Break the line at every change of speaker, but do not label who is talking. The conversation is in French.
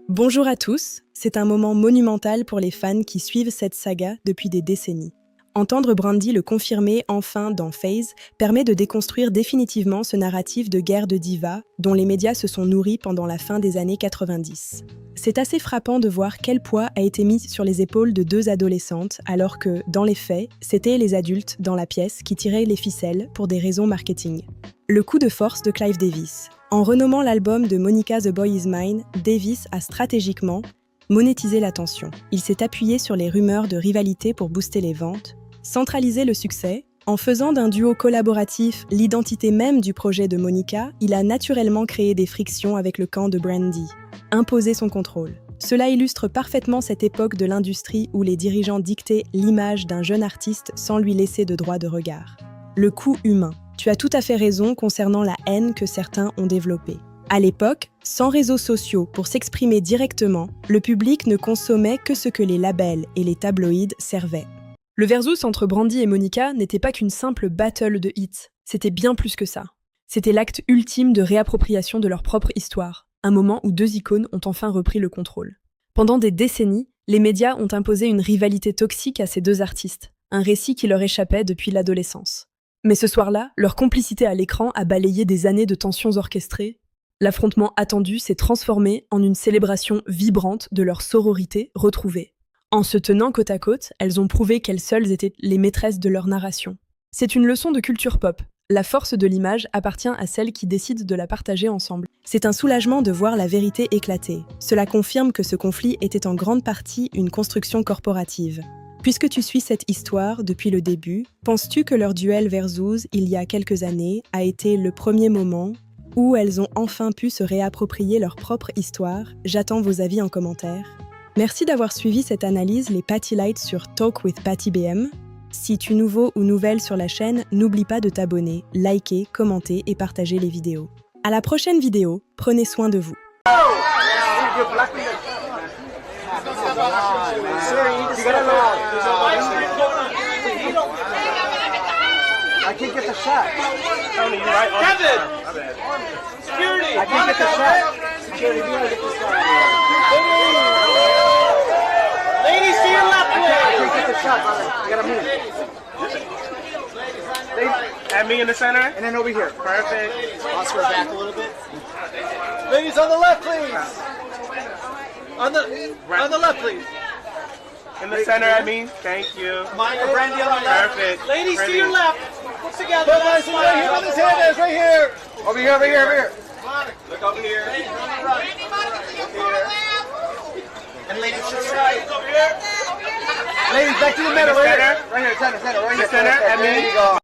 Bonjour à tous, c'est un moment monumental pour les fans qui suivent cette saga depuis des décennies. Entendre Brandy le confirmer enfin dans Phase permet de déconstruire définitivement ce narratif de guerre de divas dont les médias se sont nourris pendant la fin des années 90. C'est assez frappant de voir quel poids a été mis sur les épaules de deux adolescentes alors que, dans les faits, c'étaient les adultes dans la pièce qui tiraient les ficelles pour des raisons marketing. Le coup de force de Clive Davis. En renommant l'album de Monica The Boy Is Mine, Davis a stratégiquement monétisé l'attention. Il s'est appuyé sur les rumeurs de rivalité pour booster les ventes, centraliser le succès. En faisant d'un duo collaboratif l'identité même du projet de Monica, il a naturellement créé des frictions avec le camp de Brandy, imposé son contrôle. Cela illustre parfaitement cette époque de l'industrie où les dirigeants dictaient l'image d'un jeune artiste sans lui laisser de droit de regard. Le coût humain. Tu as tout à fait raison concernant la haine que certains ont développée. À l'époque, sans réseaux sociaux pour s'exprimer directement, le public ne consommait que ce que les labels et les tabloïds servaient. Le versus entre Brandy et Monica n'était pas qu'une simple battle de hits, c'était bien plus que ça. C'était l'acte ultime de réappropriation de leur propre histoire, un moment où deux icônes ont enfin repris le contrôle. Pendant des décennies, les médias ont imposé une rivalité toxique à ces deux artistes, un récit qui leur échappait depuis l'adolescence. Mais ce soir-là, leur complicité à l'écran a balayé des années de tensions orchestrées. L'affrontement attendu s'est transformé en une célébration vibrante de leur sororité retrouvée. En se tenant côte à côte, elles ont prouvé qu'elles seules étaient les maîtresses de leur narration. C'est une leçon de culture pop. La force de l'image appartient à celles qui décident de la partager ensemble. C'est un soulagement de voir la vérité éclater. Cela confirme que ce conflit était en grande partie une construction corporative. Puisque tu suis cette histoire depuis le début, penses-tu que leur duel versus, il y a quelques années, a été le premier moment où elles ont enfin pu se réapproprier leur propre histoire? J'attends vos avis en commentaire. Merci d'avoir suivi cette analyse, les Patylight sur Talk with Paty BM. Si tu es nouveau ou nouvelle sur la chaîne, n'oublie pas de t'abonner, liker, commenter et partager les vidéos. À la prochaine vidéo, prenez soin de vous.
I can't get the shot.
Tony, you right?
Kevin!
Security!
I can't get the shot. Security, we gotta get this guy.
Ladies to your left,
I can't get the shot, brother. I gotta move.
Add me in the center.
And then over here.
Perfect.
Oscar back a little bit. Ladies on the left, please. On the left, please.
In the center, I mean. Thank you.
Brandy on the left.
Perfect.
Ladies
Pretty.
to your left. Put together. Right here where this hand is, right here. Over here, over here, over here. Look over here. And ladies to the right. Over here. Ladies, back to the middle, right here. Right here, center, right here.
The center, and
there
me.
you go.